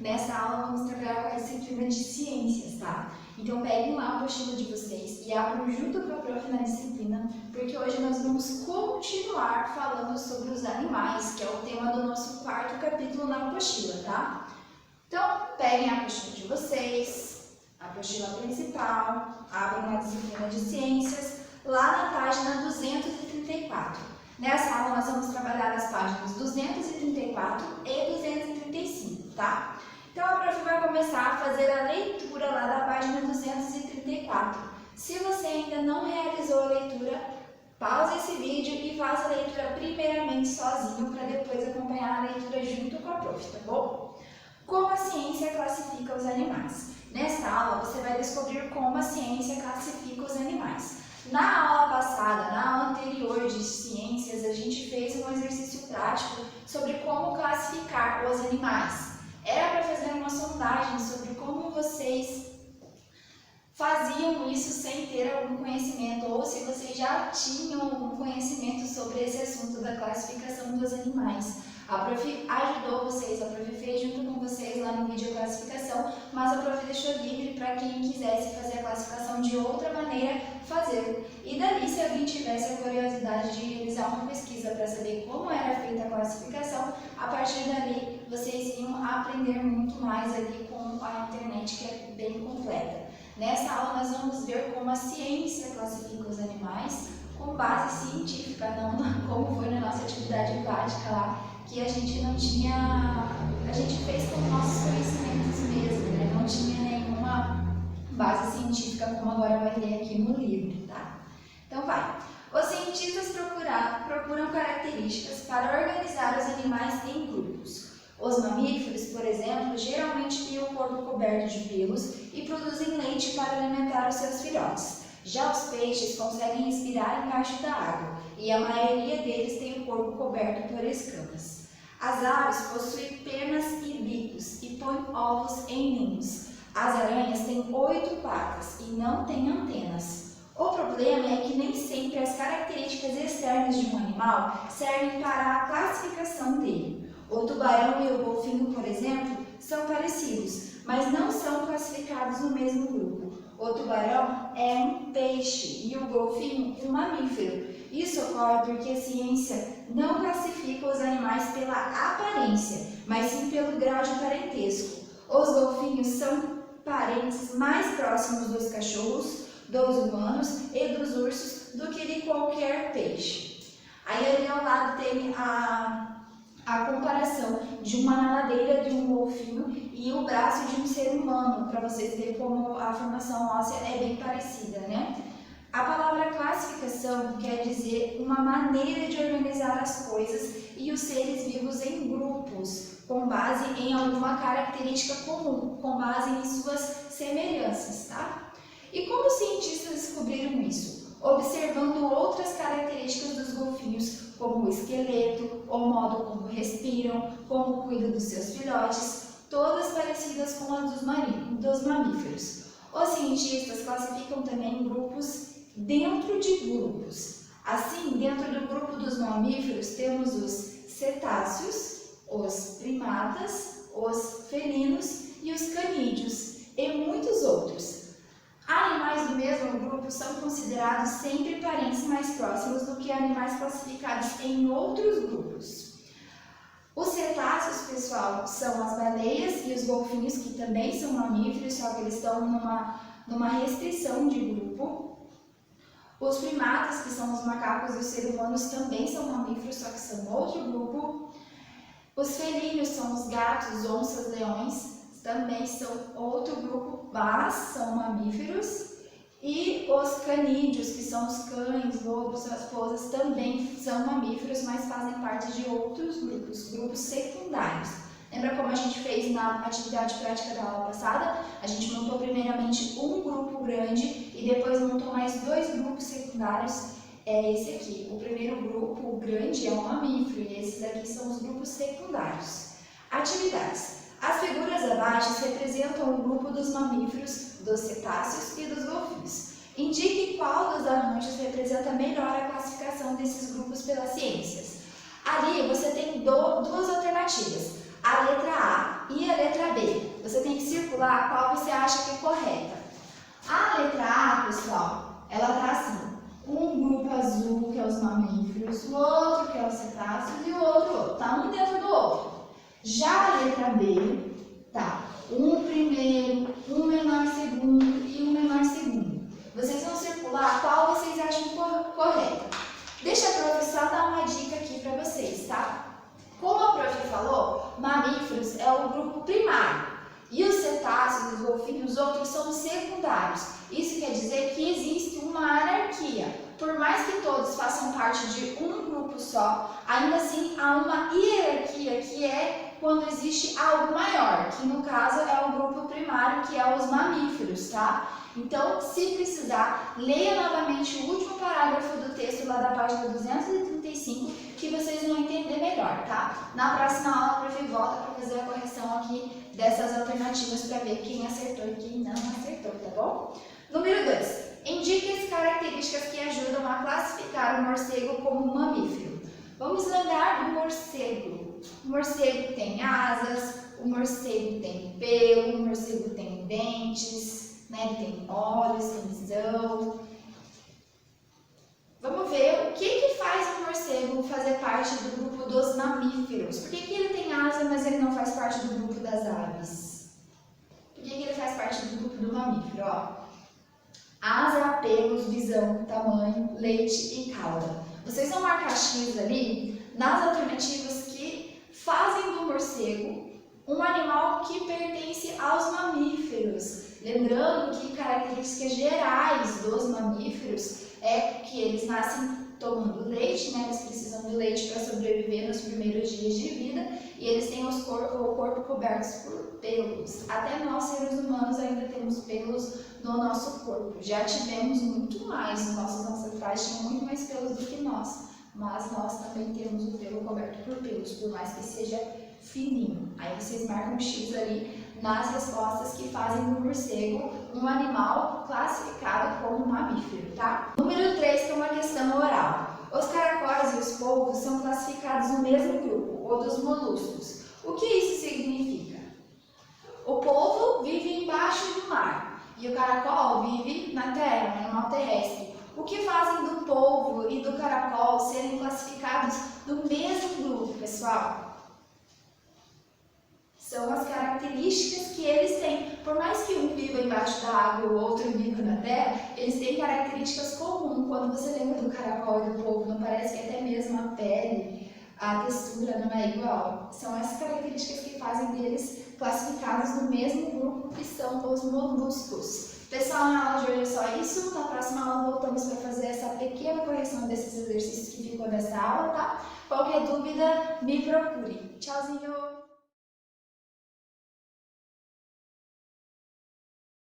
Nessa aula vamos trabalhar com a disciplina de ciências, tá? Então peguem lá a apostila de vocês e abram junto com a prof na disciplina, porque hoje nós vamos continuar falando sobre os animais, que é o tema do nosso quarto capítulo na apostila, tá? Então peguem a apostila de vocês, a apostila principal, abram na disciplina de ciências, lá na página 234. Nessa aula nós vamos trabalhar as páginas 234 e 235, tá? Então a prof vai começar a fazer a leitura lá da página 234. Se você ainda não realizou a leitura, pause esse vídeo e faça a leitura primeiramente sozinho para depois acompanhar a leitura junto com a prof, tá bom? Como a ciência classifica os animais? Nesta aula você vai descobrir como a ciência classifica os animais. Na aula passada, na aula anterior de ciências, a gente fez um exercício prático sobre como classificar os animais. Era para fazer uma sondagem sobre como vocês faziam isso sem ter algum conhecimento, ou se vocês já tinham algum conhecimento sobre esse assunto da classificação dos animais. A prof ajudou vocês, a prof fez junto com vocês lá no vídeo a classificação, mas a prof deixou livre para quem quisesse fazer a classificação de outra maneira fazer. E dali, se alguém tivesse a curiosidade de realizar uma pesquisa para saber como era feita a classificação, a partir dali vocês iam aprender muito mais ali com a internet, que é bem completa. Nessa aula nós vamos ver como a ciência classifica os animais com base científica, não como foi na nossa atividade prática lá, que a gente não tinha, a gente fez com nossos conhecimentos mesmo, né? Não tinha nenhuma base científica como agora vai ler aqui no livro, tá? Então vai. Os cientistas procuram características para organizar os animais em grupos. Os mamíferos, por exemplo, geralmente têm o corpo coberto de pelos e produzem leite para alimentar os seus filhotes. Já os peixes conseguem respirar embaixo da água e a maioria deles tem o corpo coberto por escamas. As aves possuem penas e bicos e põem ovos em ninhos. As aranhas têm 8 patas e não têm antenas. O problema é que nem sempre as características externas de um animal servem para a classificação dele. O tubarão e o golfinho, por exemplo, são parecidos, mas não são classificados no mesmo grupo. O tubarão é um peixe e o golfinho um mamífero. Isso ocorre porque a ciência não classifica os animais pela aparência, mas sim pelo grau de parentesco. Os golfinhos são parentes mais próximos dos cachorros, dos humanos e dos ursos do que de qualquer peixe. Aí ali ao lado tem a comparação de uma nadadeira de um golfinho e o braço de um ser humano, para vocês verem como a formação óssea é bem parecida, né? A palavra classificação quer dizer uma maneira de organizar as coisas e os seres vivos em grupos, com base em alguma característica comum, com base em suas semelhanças, tá? E como os cientistas descobriram isso? Observando outras características dos golfinhos, como o esqueleto, o modo como respiram, como cuidam dos seus filhotes, todas parecidas com as dos mamíferos. Os cientistas classificam também grupos dentro de grupos. Assim, dentro do grupo dos mamíferos temos os cetáceos, os primatas, os felinos e os canídeos, e muitos outros. Animais do mesmo grupo são considerados sempre parentes mais próximos do que animais classificados em outros grupos. Os cetáceos, pessoal, são as baleias e os golfinhos, que também são mamíferos, só que eles estão numa restrição de grupo. Os primatas, que são os macacos e os seres humanos, também são mamíferos, só que são outro grupo. Os felinos são os gatos, onças, leões, também são outro grupo, mas são mamíferos. E os canídeos, que são os cães, lobos, raposas, também são mamíferos, mas fazem parte de outros grupos secundários. Lembra como a gente fez na atividade prática da aula passada? A gente montou primeiramente um grupo grande e depois montou mais 2 grupos secundários. É esse aqui. O primeiro grupo, o grande, é o mamífero e esses aqui são os grupos secundários. Atividades. As figuras abaixo representam o grupo dos mamíferos, dos cetáceos e dos golfinhos. Indique qual dos arranjos representa melhor a classificação desses grupos pelas ciências. Ali você tem duas alternativas. A letra A A e a letra B. Você tem que circular qual você acha que é correta. A letra A, pessoal, ela tá assim. Um grupo azul, que é os mamíferos, o outro, que é os cetáceos, e o outro. Tá um dentro do outro. Já a letra B, tá um primeiro, um menor segundo e um menor segundo. Vocês vão circular qual vocês acham correta. Deixa a prof só dar uma dica aqui para vocês, tá? Como a prof falou, mamíferos é o grupo primário. E os cetáceos, os golfinhos, os outros são os secundários. Isso quer dizer que existe uma anarquia. Por mais que todos façam parte de um grupo só, ainda assim há uma hierarquia que é quando existe algo maior, que no caso é o grupo primário, que é os mamíferos, tá? Então, se precisar, leia novamente o último parágrafo do texto lá da página 235, que vocês vão entender melhor, tá? Na próxima aula, a prof volta para fazer a correção aqui dessas alternativas para ver quem acertou e quem não acertou, tá bom? Número 2. Indique as características que ajudam a classificar o morcego como mamífero. Vamos lembrar do morcego. O morcego tem asas, o morcego tem pelo, o morcego tem dentes, né? Ele tem olhos, tem visão. Vamos ver o que faz o morcego fazer parte do grupo dos mamíferos. Por que ele tem asa, mas ele não faz parte do grupo das aves? Por que ele faz parte do grupo do mamífero? Ó. Asa, pelos, visão, tamanho, leite e cauda. Vocês vão marcar X ali nas alternativas que fazem do morcego um animal que pertence aos mamíferos. Lembrando que características gerais dos mamíferos é que eles nascem tomando leite, né? Eles precisam de leite para sobreviver nos primeiros dias de vida e eles têm o corpo cobertos por pelos. Até nós, seres humanos, ainda temos pelos no nosso corpo. Já tivemos muito mais, os nossos ancestrais tinham muito mais pelos do que nós, mas nós também temos o pelo coberto por pelos, por mais que seja fininho. Aí vocês marcam X ali nas respostas que fazem do morcego um animal classificado como mamífero, tá? Número 3, que é uma questão oral. Os caracóis e os polvos são classificados no mesmo grupo, o dos moluscos. O que isso significa? O polvo vive embaixo do mar e o caracol vive na terra, no animal terrestre. O que fazem do polvo e do caracol serem classificados no mesmo grupo, pessoal? São as características que eles têm. Por mais que um viva embaixo da água e o outro viva na terra, eles têm características comuns. Quando você lembra do caracol e do polvo, não parece que até mesmo a pele, a textura não é igual? São essas características que fazem deles classificados no mesmo grupo, que são os moluscos. Pessoal, na aula de hoje é só isso. Na próxima aula voltamos para fazer essa pequena correção desses exercícios que ficou dessa aula, tá? Qualquer dúvida, me procure. Tchauzinho!